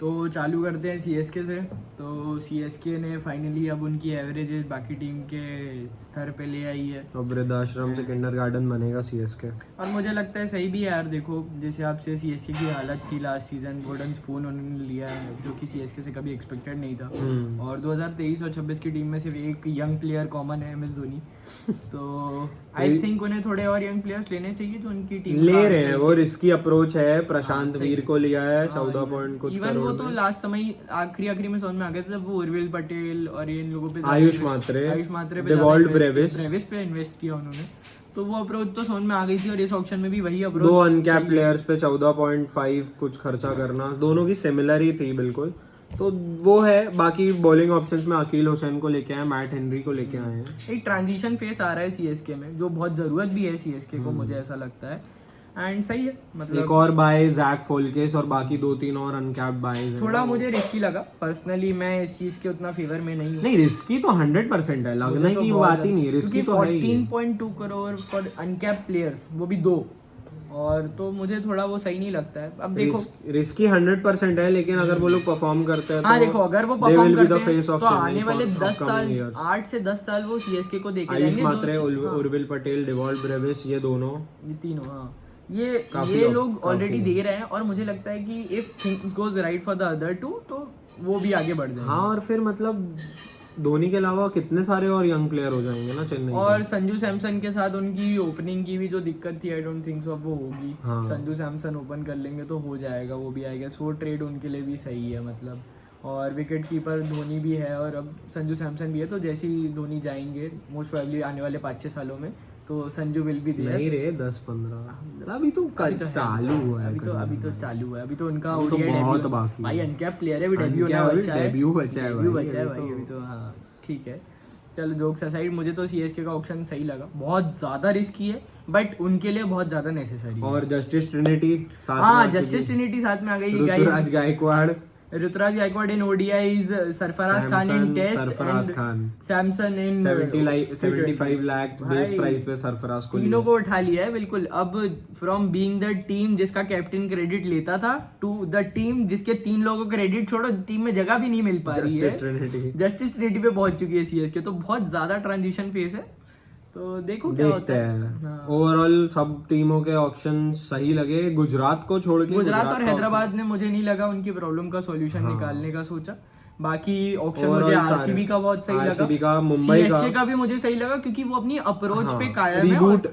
तो चालू करते हैं सीएसके से। तो सीएसके ने फाइनली अब उनकी एवरेजेस बाकी टीम के स्तर पे ले आई है। तो वृद्धाश्रम से किंडरगार्टन बनेगा सीएसके। और मुझे लगता है सही भी है यार। देखो जिस हिसाब से सीएसके की हालत थी लास्ट सीजन, गोल्डन स्पून उन्होंने लिया है जो कि सीएसके से कभी एक्सपेक्टेड नहीं था। और 2023 और 26 की टीम में सिर्फ एक यंग प्लेयर कॉमन है, MS धोनी। तो आई थिंक उन्हें थोड़े और यंग प्लेयर्स लेने चाहिए जो उनकी टीम ले रहे हैं। वो रिस्की अप्रोच है। प्रशांत वीर को लिया है 14 पॉइंट कुछ इवन वो तो लास्ट समय आखिरी में समझ में आ गया था जब वो उर्विल पटेल और इन लोगों पे आयुष मात्रे पे डेवॉल्ट ब्रेविस पे इन्वेस्ट किया उन्होंने। तो वो अप्रोच तो समझ में आ गई थी और इस ऑक्शन में भी वही अप्रोच। 2 अनकैप प्लेयर्स पे 14.5 कुछ खर्चा करना, दोनों की सिमिलर ही थी बिल्कुल। तो वो है। बाकी बॉलिंग ऑप्शंस में अकील हुसैन को लेके आए, मैट हेनरी को लेके आए हैं। एक ट्रांजिशन फेस आ रहा है सीएसके में जो बहुत जरूरत भी है सीएसके को, मुझे ऐसा लगता है। एंड सही है मतलब। एक और बाय जैक फोल्केस और बाकी 2-3 और अनकैप बायज हैं। थोड़ा मुझे रिस्की लगा पर्सनली। मैं इस चीज के उतना फेवर में नहीं हूँ। नहीं, रिस्की तो 100% है, लगने की बात ही नहीं है। रिस्की तो है ही। 14.2 करोड़ फॉर अनकैप प्लेयर्स, वो भी 2। और तो मुझे थोड़ा वो सही नहीं लगता है। अब देखो रिस्की 100% है, लेकिन अगर वो लोग परफॉर्म करते हैं तो हाँ देखो अगर वो परफॉर्म करते हैं तो आने वाले 10 साल 8 से 10 साल वो सीएसके को देके आयुष जाएंगे। मात्रे, उर्विल पटेल, डेवॉल्ट ब्रेविस, ये तीनों हाँ ये लोग ऑलरेडी दे रहे हैं। और मुझे लगता है कि if things goes right for the other two तो वो भी आगे बढ़ जाएंगे। हाँ, और फिर मतलब धोनी के अलावा कितने सारे और यंग प्लेयर हो जाएंगे ना चेन्नई। और संजू सैमसन के साथ उनकी ओपनिंग की भी जो दिक्कत थी, आई डोंट थिंक सो अब वो होगी। संजू सैमसन ओपन कर लेंगे तो हो जाएगा वो भी, आई गेस वो ट्रेड उनके लिए भी सही है मतलब। और विकेट कीपर धोनी भी है और अब संजू सैमसन भी है। तो जैसे ही धोनी जाएंगे मोस्ट प्रोबेबली आने वाले 5-6 सालों में तो संजू विल भी देयर। नहीं रे 10-15 अभी तो चालू हुआ है। अभी तो चालू है। अभी तो उनका तो बहुत बाकी भाई अनकैप प्लेयर है, डेब्यू बचा है भाई अभी तो। हाँ ठीक है चलो जोक्स असाइड, मुझे तो सीएसके का ऑप्शन सही लगा। बहुत ज्यादा रिस्की है बट उनके लिए बहुत ज्यादा नेसेसरी। और जस्टिस ट्रिनिटी साथ में आ गई। Ruturaj Gaikwad in ODIs, Sarfaraz Khan in test, Samson in 75 lakh base price पे सरफराज को तीनों को उठा लिया है बिल्कुल। अब फ्रॉम बीइंग द टीम जिसका कैप्टन क्रेडिट लेता था टू द टीम जिसके 3 लोगों को क्रेडिट छोड़ो टीम में जगह भी नहीं मिल पा रही है। जस्टिस ट्रिनिटी पे पहुंच चुकी है सीएसके। तो बहुत ज्यादा ट्रांजिशन फेस है। तो देखो क्या होता है। ओवरऑल सब टीमों के ऑप्शन सही लगे, गुजरात को छोड़ के। गुजरात और हैदराबाद ने मुझे नहीं लगा उनकी प्रॉब्लम का सॉल्यूशन निकालने का सोचा। बाकी ऑप्शन मुझे आरसीबी का बहुत सही लगा, आरसीबी का, मुंबई का, सीएसके का भी मुझे सही लगा क्योंकि वो अपनी अप्रोच पे कायम है।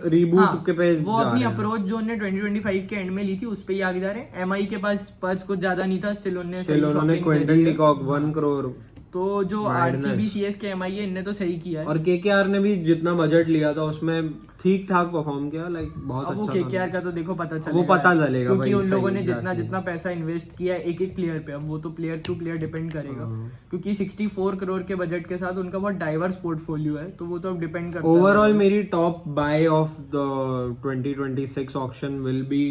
रीबूट के पे वो अपनी अप्रोच जो उन्होंने 2025 के एंड में ली थी उस पे ही आगे जा रहे हैं। एमआई के पास पर्स कुछ ज्यादा नहीं था, स्टिल उन्होंने क्विंटन डिकॉक 1 करोड़। तो जो आरसीबी सीएसके एमआई है इनने तो सही किया है। और केकेआर ने भी जितना बजट लिया था उसमें ठीक ठाक परफॉर्म किया, लाइक बहुत अच्छा। केकेआर का तो देखो पता चलेगा, वो पता चलेगा क्योंकि उन लोगों ने जितना पैसा इन्वेस्ट किया एक प्लेयर पे, अब वो तो प्लेयर टू प्लेयर डिपेंड करेगा। क्योंकि 64 करोड़ के बजट के साथ उनका बहुत डाइवर्स पोर्टफोलियो है तो वो तो अब डिपेंड करता है। ओवरऑल मेरी top bye of the 2026 auction will be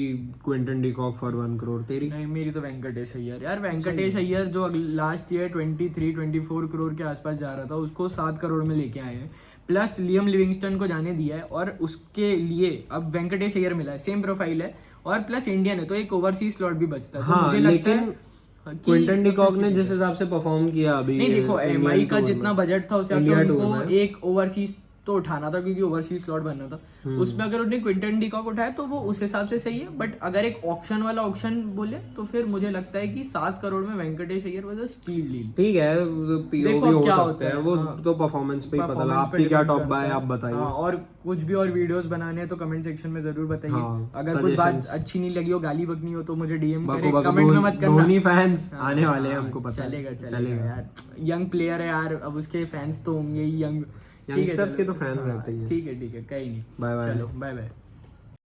Quinton de Kock for 1 crore. तेरी? नहीं मेरी तो वेंकटेश अय्यर यार। वेंकटेश अय्यर जो लास्ट ईयर 23-24 करोड़ के आसपास जा रहा था उसको 7 करोड़ में लेके आए हैं। प्लस लियम लिविंगस्टन को जाने दिया है और उसके लिए अब वेंकटेश अय्यर मिला है, सेम प्रोफाइल है और प्लस इंडियन है तो एक ओवरसीज स्लॉट भी बचता है। हाँ, लेकिन क्विंटन डिकॉक ने जिस हिसाब से परफॉर्म किया अभी, नहीं देखो एमआई का जितना बजट था उसे उनको एक ओवरसीज तो उठाना था क्योंकि ओवरसीज स्लॉट बनना था। उसमें अगर उन्हें क्विंटन डिकॉक उठाया तो वो उस हिसाब से सही है। बट अगर एक ऑक्शन वाला ऑक्शन बोले तो फिर मुझे लगता है कि 7 करोड़ में Venkatesh Iyer was a steal deal. ठीक है, पीओवी हो सकता है वो तो परफॉर्मेंस पे ही पता लगा। आपकी क्या टॉप बाय आप बताइए। और कुछ भी और वीडियोस बनाने हैं तो कमेंट सेक्शन में जरूर बताइए। अगर कुछ बात अच्छी नहीं लगी हो, गाली बकनी हो तो मुझे डीएम करें, कमेंट में मत करना। धोनी फैंस आने वाले हैं, हमको पता है। चलेगा यार, यंग प्लेयर है यार, अब उसके फैंस तो होंगे ही यंगस्टर्स के तो फैन रहते हैं। ठीक है कहीं नहीं। Bye bye. चलो बाय बाय।